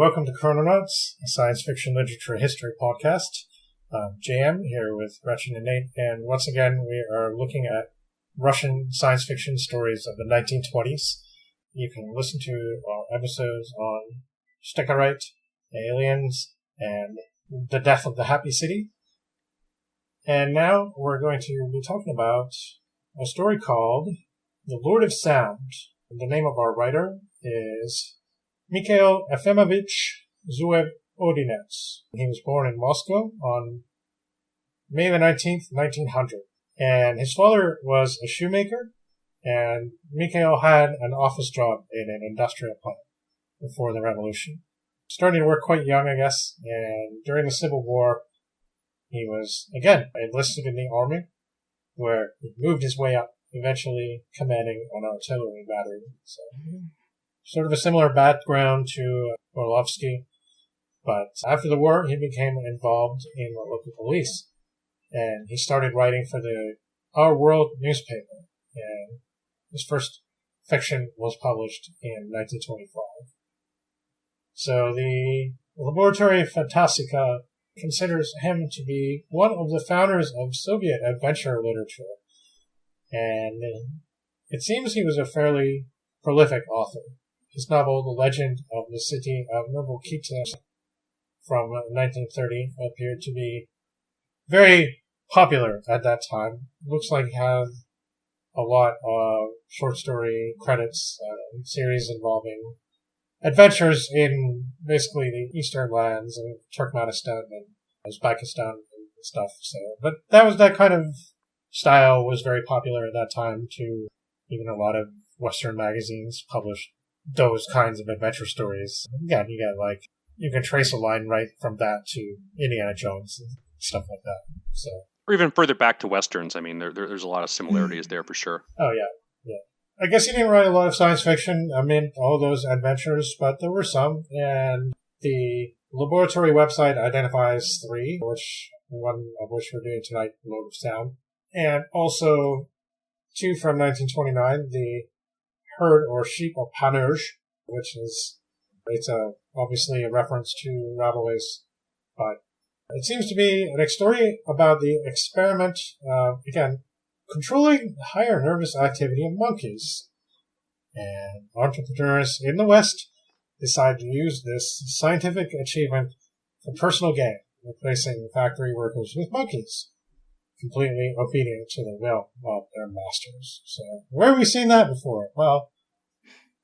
welcome to Chrononauts, a science fiction literature history podcast. JM here with Gretchen and Nate, and once again we are looking at Russian science fiction stories of the 1920s. You can listen to our episodes on Stickerite, Aliens, and The Death of the Happy City. And now we're going to be talking about a story called The Lord of Sound. The name of our writer is Mikhail Efimovich Zuev-Ordynets. He was born in Moscow on May the 19th, 1900. And his father was a shoemaker, and Mikhail had an office job in an industrial plant before the revolution. Starting to work quite young, I guess, and during the Civil War, he was, again, enlisted in the army, where he moved his way up, eventually commanding an artillery battery. So, sort of a similar background to Orlovsky, but after the war, he became involved in the local police, and he started writing for the Our World newspaper, and his first fiction was published in 1925. So the Laboratory Fantastica considers him to be one of the founders of Soviet adventure literature, and it seems he was a fairly prolific author. His novel, The Legend of the City of Novokita, from 1930, appeared to be very popular at that time. Looks like he had a lot of short story credits, series involving adventures in basically the eastern lands of Turkmenistan and Uzbekistan and stuff. So, but that kind of style was very popular at that time too. Even a lot of Western magazines published those kinds of adventure stories. Again, you can trace a line right from that to Indiana Jones and stuff like that. So, or even further back to Westerns. I mean, there's a lot of similarities there for sure. Oh, yeah. I guess he didn't write a lot of science fiction. I mean, all those adventures, but there were some. And the laboratory website identifies 3, one of which we're doing tonight, Lord of Sound. And also 2 from 1929, The Herd or Sheep of Panurge, which is, obviously a reference to Rabelais, but it seems to be a story about the experiment of, again, controlling higher nervous activity in monkeys. And entrepreneurs in the West decide to use this scientific achievement for personal gain, replacing factory workers with monkeys, completely obedient to the will of their masters. So, where have we seen that before? Well,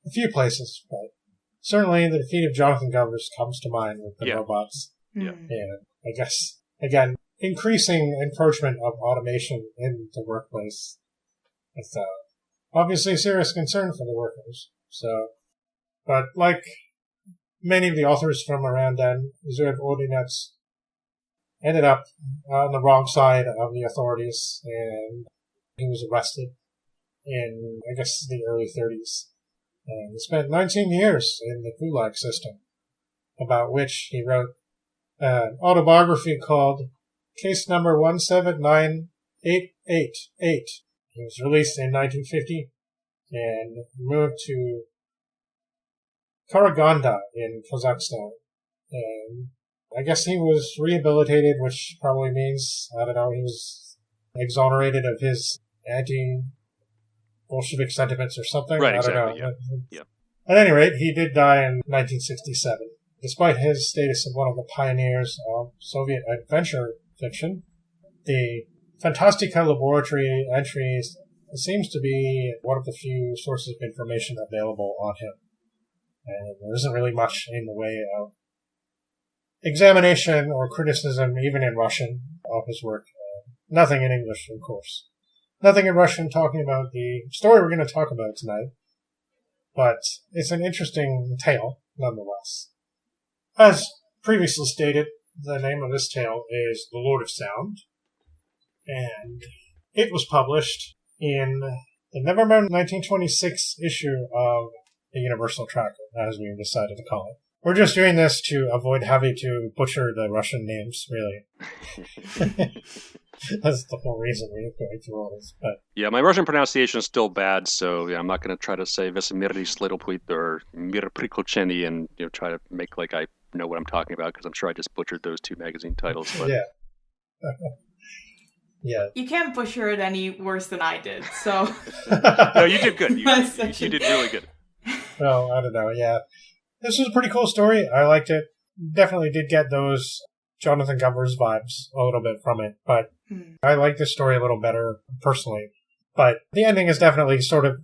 a few places, but certainly the defeat of Jonathan Govers comes to mind with the robots. Yeah. And I guess, again, increasing encroachment of automation in the workplace. It's obviously a serious concern for the workers. So, but like many of the authors from around then, Zuev-Ordynets ended up on the wrong side of the authorities, and he was arrested in, I guess, the early 30s. And he spent 19 years in the Gulag system, about which he wrote an autobiography called Case Number 179888. He was released in 1950 and moved to Karaganda in Kazakhstan. And I guess he was rehabilitated, which probably means, I don't know, he was exonerated of his anti-Bolshevik sentiments or something. Right, I don't exactly, know. Yeah. At any rate, he did die in 1967. Despite his status of one of the pioneers of Soviet adventure fiction, the Fantastica Laboratory entries seems to be one of the few sources of information available on him. And there isn't really much in the way of examination or criticism, even in Russian, of his work. Nothing in English, of course. Nothing in Russian talking about the story we're going to talk about tonight. But it's an interesting tale, nonetheless. As previously stated, the name of this tale is The Lord of Sound, and it was published in the November 1926 issue of the Universal Tracker, as we've decided to call it. We're just doing this to avoid having to butcher the Russian names, really. That's the whole reason we're going through all this. But Yeah, my Russian pronunciation is still bad, so yeah, I'm not going to try to say Vesemirny Slidopuit or Mir Prikolcheny and try to make like I know what I'm talking about, because I'm sure I just butchered those two magazine titles. But yeah. Yeah. You can't butcher it any worse than I did, so... No, you did good. You did really good. Well, I don't know, yeah. This was a pretty cool story. I liked it. Definitely did get those Jonathan Gover's vibes a little bit from it, but I like this story a little better personally. But the ending is definitely sort of,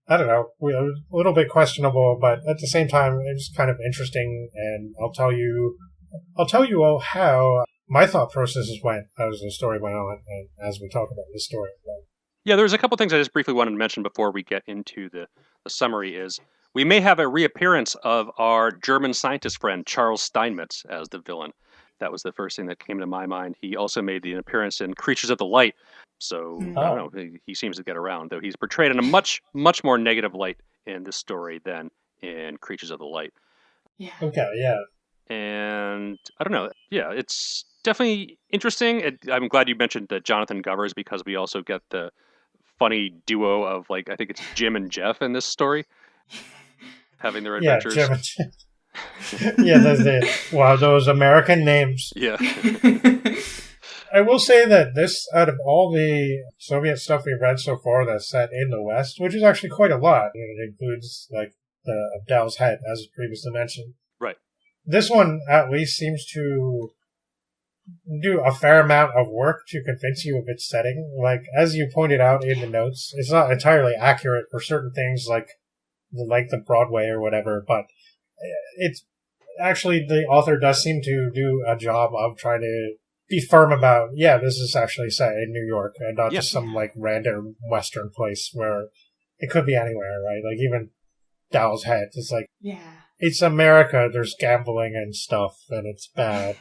I don't know, a little bit questionable, but at the same time, it's kind of interesting, and I'll tell you all how my thought processes went as the story went on, and as we talk about this story. Yeah, there's a couple things I just briefly wanted to mention before we get into the summary. Is we may have a reappearance of our German scientist friend Charles Steinmetz as the villain. That was the first thing that came to my mind. He also made an appearance in Creatures of the Light, so I don't know, he seems to get around, though he's portrayed in a much, much more negative light in this story than in Creatures of the Light. Yeah. Okay, yeah. And I don't know, yeah, it's definitely interesting. I'm glad you mentioned the Jonathan Govers, because we also get the funny duo of, like, I think it's Jim and Jeff in this story, having their adventures. Yeah, Jim and Jeff. Yeah, wow, those American names. Yeah. I will say that this, out of all the Soviet stuff we've read so far that's set in the West, which is actually quite a lot, it includes, like, the Abdel's head, as previously mentioned. Right. This one, at least, seems to do a fair amount of work to convince you of its setting. Like, as you pointed out in the notes, it's not entirely accurate for certain things, like the Broadway or whatever, but it's actually, the author does seem to do a job of trying to be firm about, yeah, this is actually set in New York and not just some like random Western place where it could be anywhere, right? Like even Dow's head, it's like, it's America, there's gambling and stuff, and it's bad.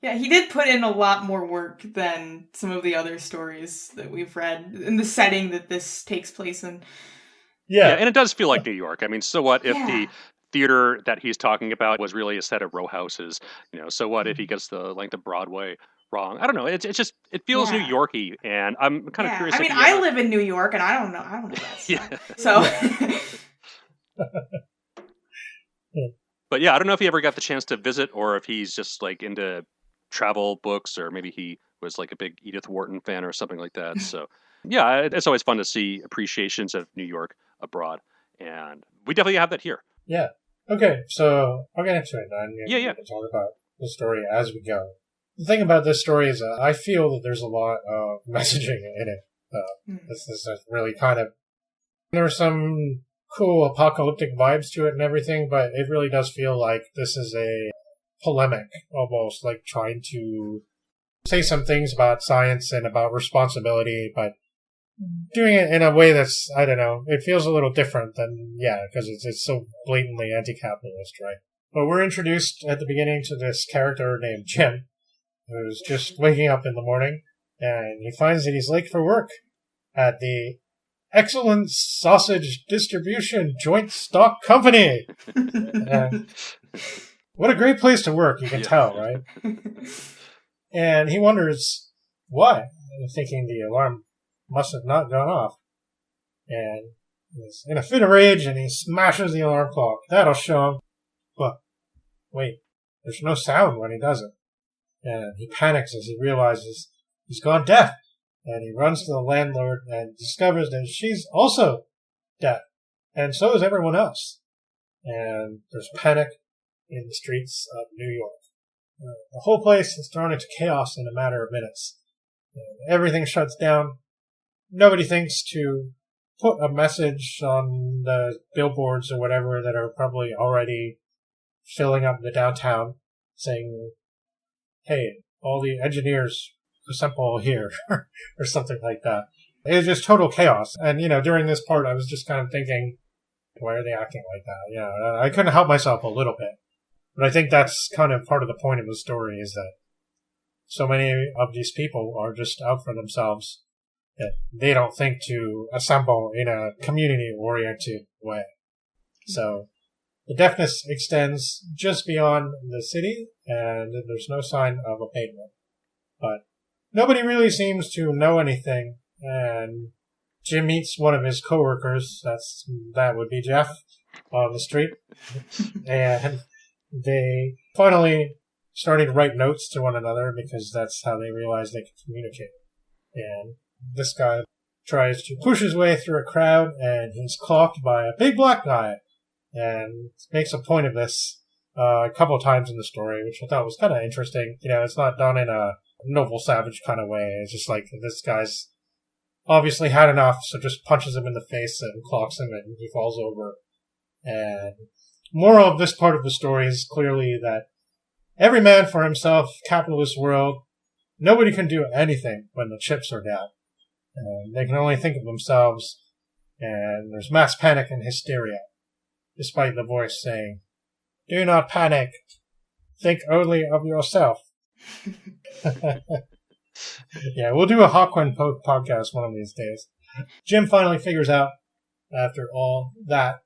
Yeah, he did put in a lot more work than some of the other stories that we've read in the setting that this takes place in. Yeah, and it does feel like New York. I mean, so what if the theater that he's talking about was really a set of row houses? So what if he gets the length of Broadway wrong? I don't know. It's just, it feels New Yorky, and I'm kind of curious. I mean, I live in New York, and I don't know that stuff. So. But yeah, I don't know if he ever got the chance to visit, or if he's just like into travel books, or maybe he was like a big Edith Wharton fan or something like that. So yeah, it's always fun to see appreciations of New York abroad, and we definitely have that here. Yeah. Okay, so I'll get into it then. Yeah. We'll talk about the story as we go. The thing about this story is I feel that there's a lot of messaging in it. This is really kind of... There are some cool apocalyptic vibes to it and everything, but it really does feel like this is a polemic, almost, like trying to say some things about science and about responsibility, but doing it in a way that's, I don't know, it feels a little different than, because it's so blatantly anti-capitalist, right? But we're introduced at the beginning to this character named Jim, who's just waking up in the morning, and he finds that he's late for work at the Excellent Sausage Distribution Joint Stock Company. What a great place to work, you can tell, right? And he wonders why, thinking the alarm must have not gone off. And he's in a fit of rage, and he smashes the alarm clock. That'll show him. But wait, there's no sound when he does it. And he panics as he realizes he's gone deaf. And he runs to the landlord and discovers that she's also deaf. And so is everyone else. And there's panic in the streets of New York. The whole place is thrown into chaos in a matter of minutes. Everything shuts down. Nobody thinks to put a message on the billboards or whatever that are probably already filling up the downtown saying, hey, all the engineers assemble here, or something like that. It was just total chaos. And, during this part, I was just kind of thinking, why are they acting like that? I couldn't help myself a little bit. But I think that's kind of part of the point of the story, is that so many of these people are just out for themselves, that they don't think to assemble in a community-oriented way. So the deafness extends just beyond the city, and there's no sign of abatement. But nobody really seems to know anything, and Jim meets one of his coworkers, that would be Jeff, on the street, and they finally started to write notes to one another because that's how they realized they could communicate. And this guy tries to push his way through a crowd, and he's clocked by a big black guy, and makes a point of this a couple of times in the story, which I thought was kind of interesting. It's not done in a noble savage kind of way. It's just like this guy's obviously had enough, so just punches him in the face and clocks him, and he falls over. And moral of this part of the story is clearly that every man for himself, capitalist world, nobody can do anything when the chips are down. They can only think of themselves, and there's mass panic and hysteria, despite the voice saying, "Do not panic. Think only of yourself." Yeah, we'll do a Hawkwind podcast one of these days. Jim finally figures out, after all that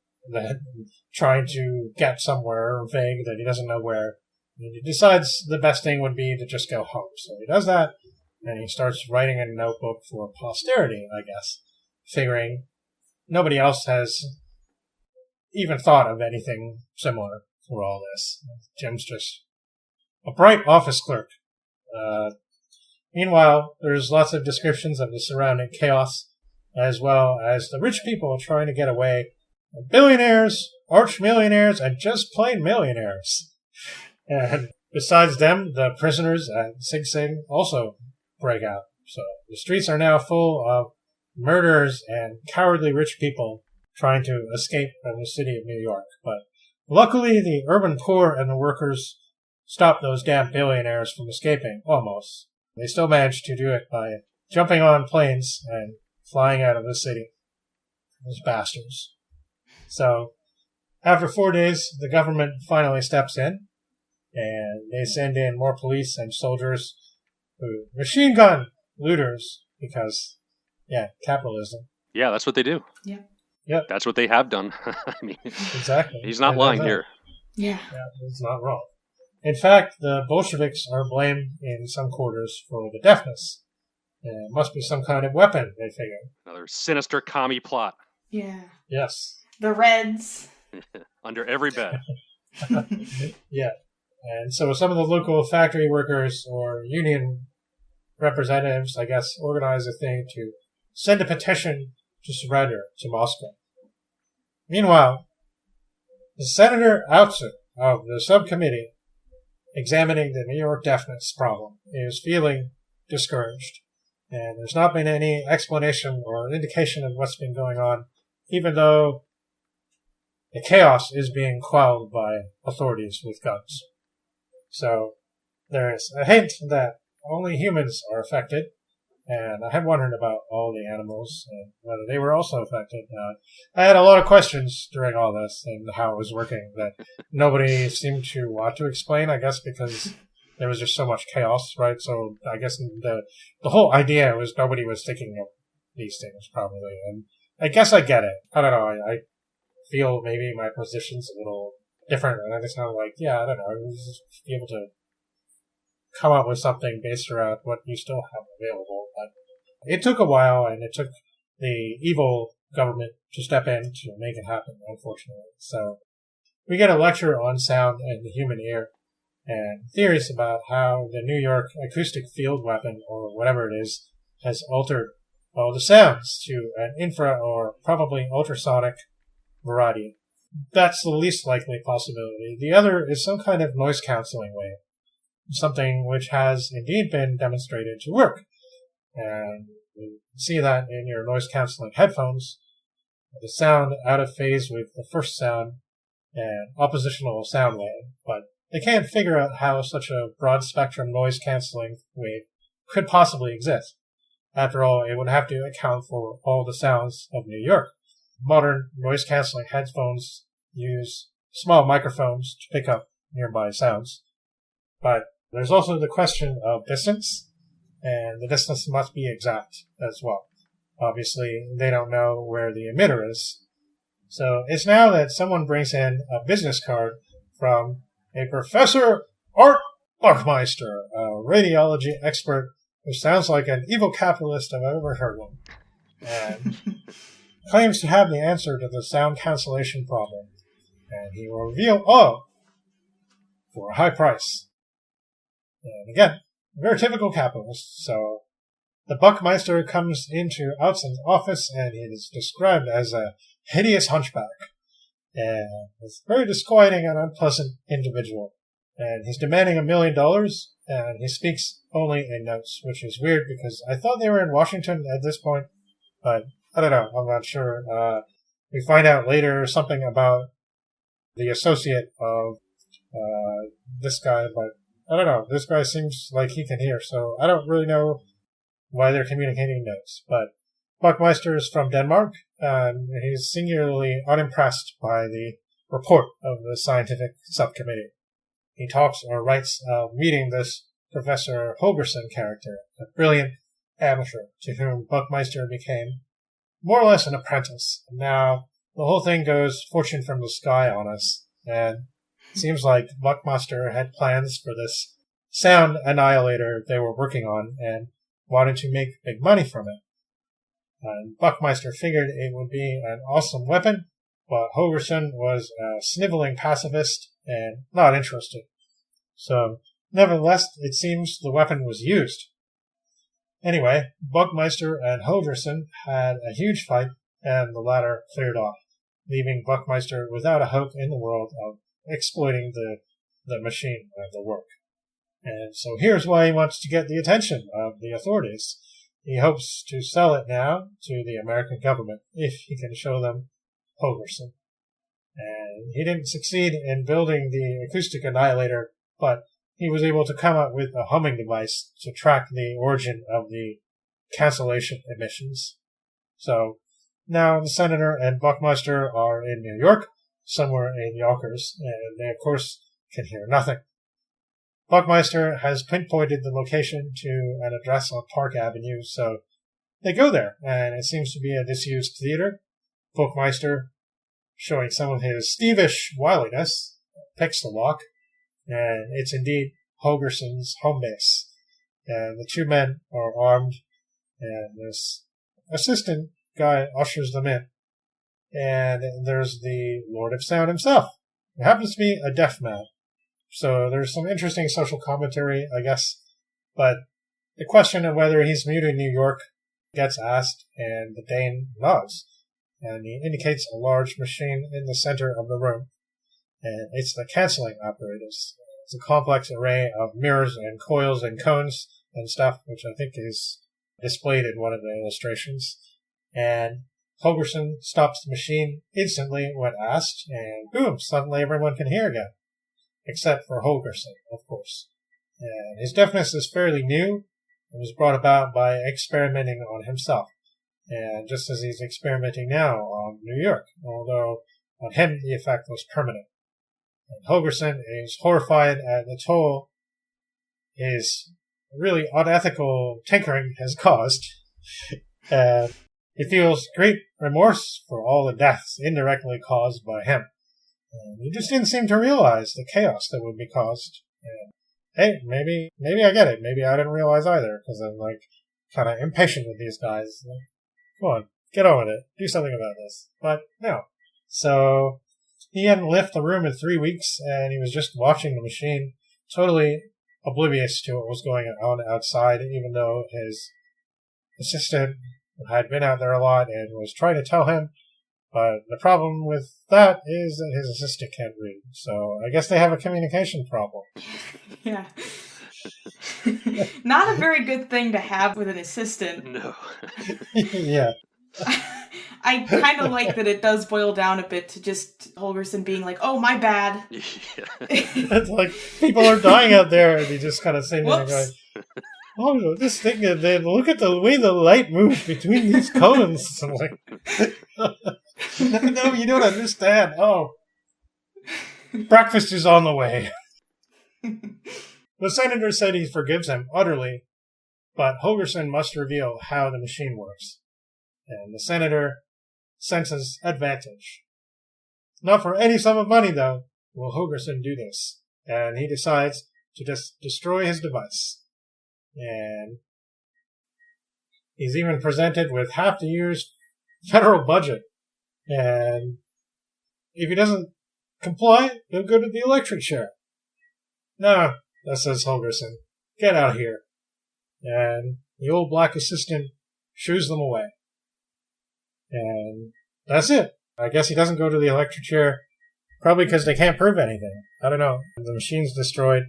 trying to get somewhere vague that he doesn't know where, and he decides the best thing would be to just go home. So he does that, and he starts writing a notebook for posterity, I guess, figuring nobody else has even thought of anything similar for all this. Jim's just a bright office clerk. Meanwhile, there's lots of descriptions of the surrounding chaos, as well as the rich people trying to get away. Billionaires, arch-millionaires, and just plain millionaires. And besides them, the prisoners at Sing Sing also break out. So the streets are now full of murderers and cowardly rich people trying to escape from the city of New York. But luckily, the urban poor and the workers stopped those damn billionaires from escaping, almost. They still managed to do it by jumping on planes and flying out of the city. Those bastards. So, after 4 days, the government finally steps in, and they send in more police and soldiers who machine gun looters because, capitalism. Yeah, that's what they do. Yeah. Yep. That's what they have done. I mean, exactly. He's not lying here. Yeah. He's not wrong. In fact, the Bolsheviks are blamed in some quarters for the deafness. It must be some kind of weapon, they figure. Another sinister commie plot. Yeah. Yes. The Reds. Under every bed. Yeah. And so some of the local factory workers or union representatives, I guess, organize a thing to send a petition to surrender to Moscow. Meanwhile, the Senator Outser of the subcommittee examining the New York deafness problem is feeling discouraged. And there's not been any explanation or indication of what's been going on, even though the chaos is being quelled by authorities with guns. So there's a hint that only humans are affected, and I had wondered about all the animals and whether they were also affected. I had a lot of questions during all this and how it was working that nobody seemed to want to explain, I guess, because there was just so much chaos, right? So I guess the whole idea was nobody was thinking of these things, probably. And I guess I get it. I don't know. I feel maybe my position's a little different, and I just sound like, I don't know. I was just be able to come up with something based around what you still have available. But it took a while, and it took the evil government to step in to make it happen, unfortunately. So we get a lecture on sound and the human ear, and theories about how the New York acoustic field weapon, or whatever it is, has altered all the sounds to an infra or probably ultrasonic variety. That's the least likely possibility. The other is some kind of noise canceling wave, something which has indeed been demonstrated to work. And you see that in your noise canceling headphones, the sound out of phase with the first sound and oppositional sound wave, but they can't figure out how such a broad spectrum noise canceling wave could possibly exist. After all, it would have to account for all the sounds of New York. Modern noise canceling headphones use small microphones to pick up nearby sounds. But there's also the question of distance, and the distance must be exact as well. Obviously, they don't know where the emitter is. So it's now that someone brings in a business card from a Professor Art Buckmeister, a radiology expert who sounds like an evil capitalist I've ever heard of, and claims to have the answer to the sound cancellation problem. And he will reveal all for a high price. And again, very typical capitalist. So the Buckmeister comes into Outson's office, and he is described as a hideous hunchback. And is a very disquieting and unpleasant individual. And he's demanding $1 million, and he speaks only in notes, which is weird because I thought they were in Washington at this point, but I don't know, I'm not sure. We find out later something about the associate of this guy, but I don't know. This guy seems like he can hear, so I don't really know why they're communicating notes. But Buckmeister is from Denmark, and he's singularly unimpressed by the report of the scientific subcommittee. He talks or writes of meeting this Professor Holgersen character, a brilliant amateur to whom Buckmeister became more or less an apprentice. And now the whole thing goes fortune from the sky on us, and it seems like Buckmeister had plans for this sound annihilator they were working on and wanted to make big money from it. And Buckmeister figured it would be an awesome weapon, but Holgersen was a sniveling pacifist and not interested. So, nevertheless, it seems the weapon was used. Anyway, Buckmeister and Holgersen had a huge fight, and the latter cleared off, leaving Buckmeister without a hope in the world of exploiting the machine of the work. And so here's why he wants to get the attention of the authorities. He hopes to sell it now to the American government if he can show them Holgersen. And he didn't succeed in building the acoustic annihilator, but he was able to come up with a humming device to track the origin of the cancellation emissions. So now the senator and Buckmeister are in New York, somewhere in Yonkers, and they, of course, can hear nothing. Buckmeister has pinpointed the location to an address on Park Avenue, so they go there, and it seems to be a disused theater. Buckmeister, showing some of his thievish wiliness, picks the lock, and it's indeed Holgersen's home base. And the two men are armed, and this assistant guy ushers them in. And there's the Lord of Sound himself. He happens to be a deaf man. So there's some interesting social commentary, I guess. But the question of whether he's new to New York gets asked, and the Dane nods. And he indicates a large machine in the center of the room. And it's the canceling apparatus. It's a complex array of mirrors and coils and cones and stuff, which I think is displayed in one of the illustrations. And Holgersen stops the machine instantly when asked, and boom, suddenly everyone can hear again. Except for Holgersen, of course. And his deafness is fairly new and was brought about by experimenting on himself. And just as he's experimenting now on New York, although on him the effect was permanent. And Holgersen is horrified at the toll his really unethical tinkering has caused. And he feels great remorse for all the deaths indirectly caused by him. And he just didn't seem to realize the chaos that would be caused. And hey, maybe I get it. Maybe I didn't realize either, because I'm like kind of impatient with these guys. Like, come on, get on with it. Do something about this. But no. So he hadn't left the room in 3 weeks, and he was just watching the machine, totally oblivious to what was going on outside, even though his assistant had been out there a lot and was trying to tell him. But the problem with that is that his assistant can't read. So I guess they have a communication problem. Yeah. Not a very good thing to have with an assistant. No. Yeah. I kind of like that it does boil down a bit to just Holgersen being like, oh, my bad. Yeah. It's like people are dying out there, and he just kind of sitting there Whoops. going, oh, this thing, look at the way the light moves between these cones. I'm like, no, you don't understand. Oh, breakfast is on the way. The senator said he forgives him utterly, but Holgersen must reveal how the machine works. And the senator senses advantage. Not for any sum of money, though, will Holgersen do this. And he decides to just destroy his device. And he's even presented with half the year's federal budget. And if he doesn't comply, he'll go to the electric chair. No, that says Holgerson. Get out of here. And the old black assistant shoos them away. And that's it. I guess he doesn't go to the electric chair, probably because they can't prove anything. I don't know. The machine's destroyed,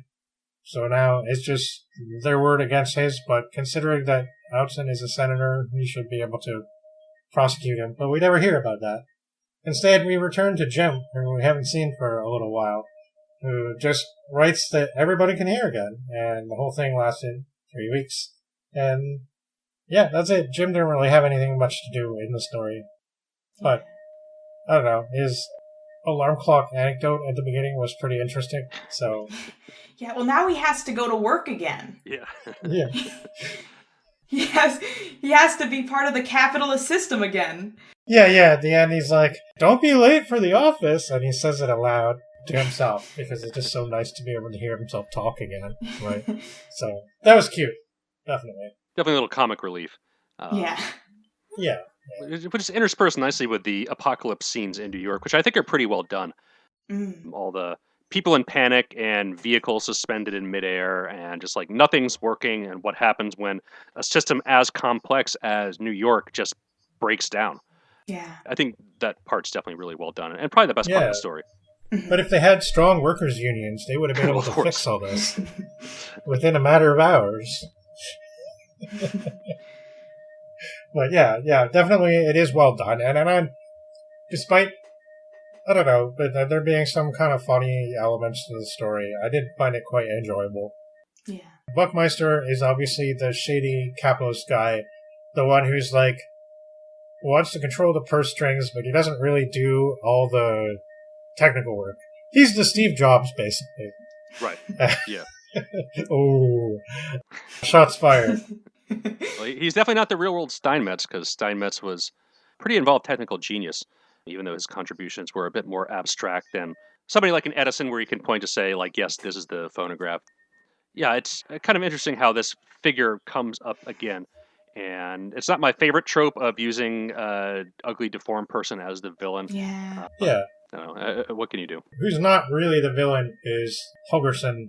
so now it's just their word against his, but considering that Outzen is a senator, he should be able to prosecute him. But we never hear about that. Instead, we return to Jim, who we haven't seen for a little while, who just writes that everybody can hear again, and the whole thing lasted 3 weeks. And yeah, that's it. Jim didn't really have anything much to do in the story. But, I don't know, his alarm clock anecdote at the beginning was pretty interesting, so... Yeah, well, now he has to go to work again. Yeah. Yeah. He has to be part of the capitalist system again. Yeah, at the end he's like, don't be late for the office, and he says it aloud to himself, because it's just so nice to be able to hear himself talk again, right? So, that was cute, definitely. Definitely a little comic relief. Yeah. Yeah. Which is interspersed nicely with the apocalypse scenes in New York, which I think are pretty well done. All the people in panic and vehicles suspended in midair and just like nothing's working, and what happens when a system as complex as New York just breaks down. Yeah. I think that part's definitely really well done, and probably the best part of the story. But if they had strong workers' unions, they would have been able to fix all this within a matter of hours. But yeah, definitely it is well done. And I'm, despite, I don't know, but there being some kind of funny elements to the story, I did find it quite enjoyable. Yeah. Buckmeister is obviously the shady capitalist guy, the one who's like, wants to control the purse strings, but he doesn't really do all the technical work. He's the Steve Jobs, basically. Right. Yeah. Oh, shots fired. Well, he's definitely not the real-world Steinmetz, because Steinmetz was pretty involved technical genius, even though his contributions were a bit more abstract than somebody like an Edison, where you can point to say, like, yes, this is the phonograph. Yeah, it's kind of interesting how this figure comes up again. And it's not my favorite trope of using an ugly, deformed person as the villain. Yeah. Yeah. What can you do? Who's not really the villain is Holgerson,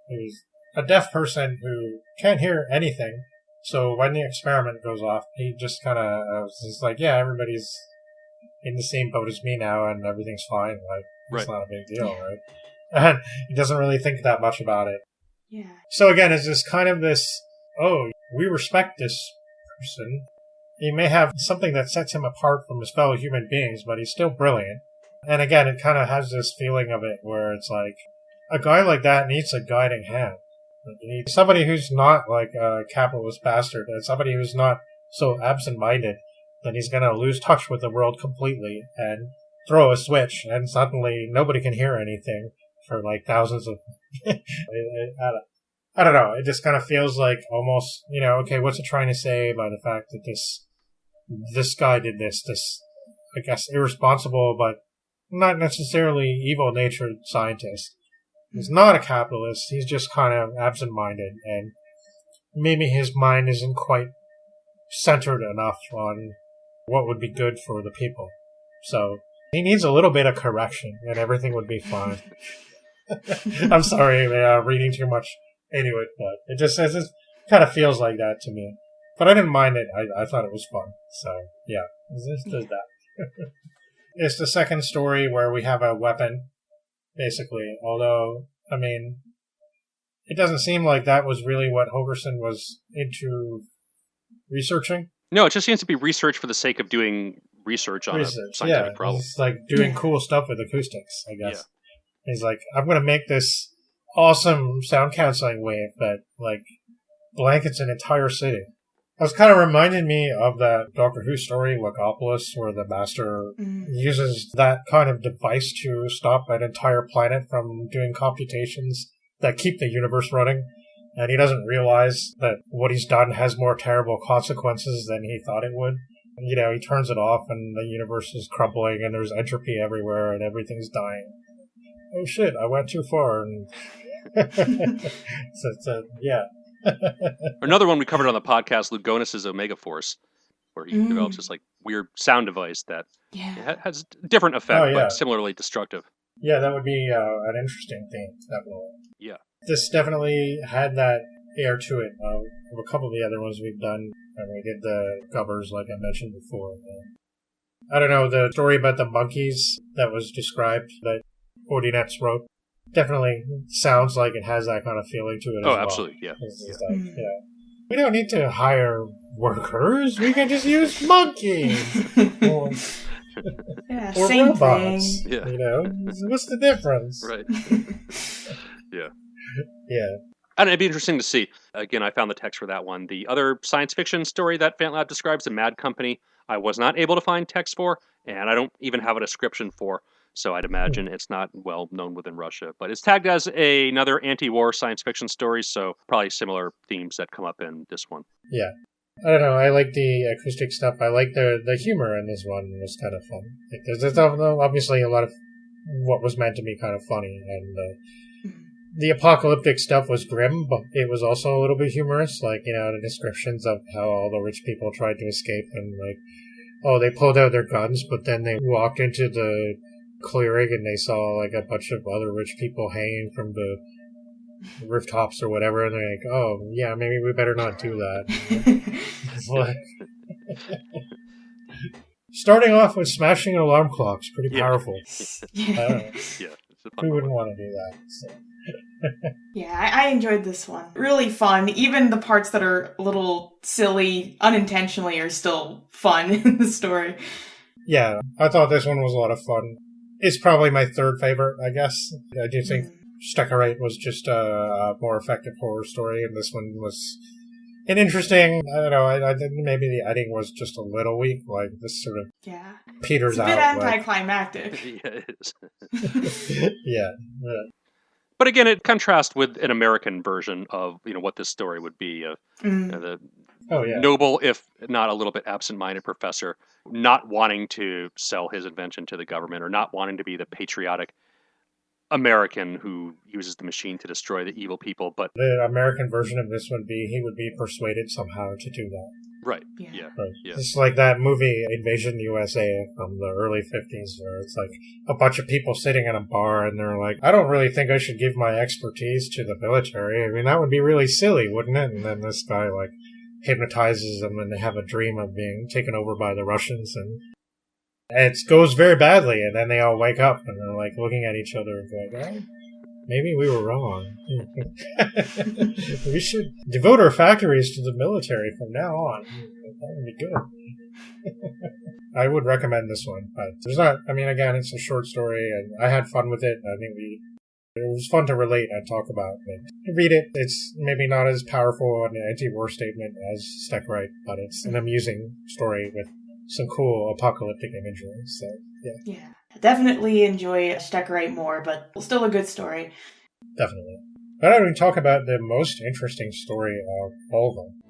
who's a deaf person who can't hear anything. So when the experiment goes off, he just kind of is like, yeah, everybody's in the same boat as me now, and everything's fine. Like, it's not a big deal, right? And he doesn't really think that much about it. Yeah. So again, it's just kind of this, oh, we respect this person. He may have something that sets him apart from his fellow human beings, but he's still brilliant. And again, it kind of has this feeling of it where it's like, a guy like that needs a guiding hand. You need somebody who's not like a capitalist bastard, and somebody who's not so absent-minded that he's going to lose touch with the world completely and throw a switch, and suddenly nobody can hear anything for like thousands of... I don't know. It just kind of feels like almost, okay, what's it trying to say by the fact that this guy did this, I guess, irresponsible, but not necessarily evil-natured scientist. He's not a capitalist. He's just kind of absent-minded, and maybe his mind isn't quite centered enough on what would be good for the people. So he needs a little bit of correction, and everything would be fine. I'm sorry, reading too much into it, but it just kind of feels like that to me. But I didn't mind it. I thought it was fun. So yeah, this does that. It's the second story where we have a weapon, basically. Although, I mean, it doesn't seem like that was really what Holgerson was into researching. No, it just seems to be research for the sake of doing research on a scientific problem. He's like doing cool stuff with acoustics, I guess. Yeah. He's like, I'm going to make this awesome sound canceling wave that like blankets an entire city. It was kind of reminded me of that Doctor Who story, Logopolis, where the Master uses that kind of device to stop an entire planet from doing computations that keep the universe running. And he doesn't realize that what he's done has more terrible consequences than he thought it would. He turns it off and the universe is crumbling and there's entropy everywhere and everything's dying. Oh shit, I went too far. And Yeah. Another one we covered on the podcast, Lugonis's Omega Force, where he develops this like weird sound device that has different effect, but similarly destructive. Yeah, that would be an interesting theme, definitely. Yeah. This definitely had that air to it of a couple of the other ones we've done. And we did the covers, like I mentioned before. I don't know, the story about the monkeys that was described that Ordynets wrote definitely sounds like it has that kind of feeling to it as well. Oh, absolutely, yeah. We don't need to hire workers. We can just use monkeys. Or same robots. thing. Yeah. You know, what's the difference? Right. Yeah. Yeah. And it'd be interesting to see. Again, I found the text for that one. The other science fiction story that FantLab describes, The Mad Company, I was not able to find text for, and I don't even have a description for. So I'd imagine it's not well known within Russia. But it's tagged as another anti-war science fiction story, so probably similar themes that come up in this one. Yeah. I don't know. I like the acoustic stuff. I like the humor in this one. It was kind of fun. Like, there's obviously a lot of what was meant to be kind of funny, and the apocalyptic stuff was grim, but it was also a little bit humorous. Like, you know, the descriptions of how all the rich people tried to escape, and like, oh, they pulled out their guns, but then they walked into the clearing and they saw like a bunch of other rich people hanging from the rooftops or whatever, and they're like, oh yeah, maybe we better not do that. It's like starting off with smashing an alarm clock's pretty powerful. Who wouldn't want to do that? So. Yeah, I enjoyed this one. Really fun. Even the parts that are a little silly unintentionally are still fun in the story. Yeah, I thought this one was a lot of fun. It's probably my third favorite, I guess. I do think Steckerite was just a more effective horror story, and this one was an interesting, I don't know, I think maybe the editing was just a little weak, like this sort of peters out. It's a bit anticlimactic. Yeah, it is. Yeah. But again, it contrasts with an American version of what this story would be of the noble, if not a little bit absent-minded professor not wanting to sell his invention to the government or not wanting to be the patriotic American who uses the machine to destroy the evil people. But the American version of this would be he would be persuaded somehow to do that. Right. Yeah. It's like that movie Invasion USA from the early 50s where it's like a bunch of people sitting in a bar and they're like, I don't really think I should give my expertise to the military. I mean, that would be really silly, wouldn't it? And then this guy like hypnotizes them and they have a dream of being taken over by the Russians, and it goes very badly, and then they all wake up and they're like looking at each other and going, oh, maybe we were wrong. We should devote our factories to the military from now on. That would be good. I would recommend this one, but there's not, I mean, again, it's a short story and I had fun with it. I think it was fun to relate and talk about. But read it. It's maybe not as powerful an anti-war statement as Steckerite, but it's an amusing story with some cool apocalyptic imagery. So, yeah. Definitely enjoy Steckerite more, but still a good story. Definitely. But I don't even talk about the most interesting story of all of them.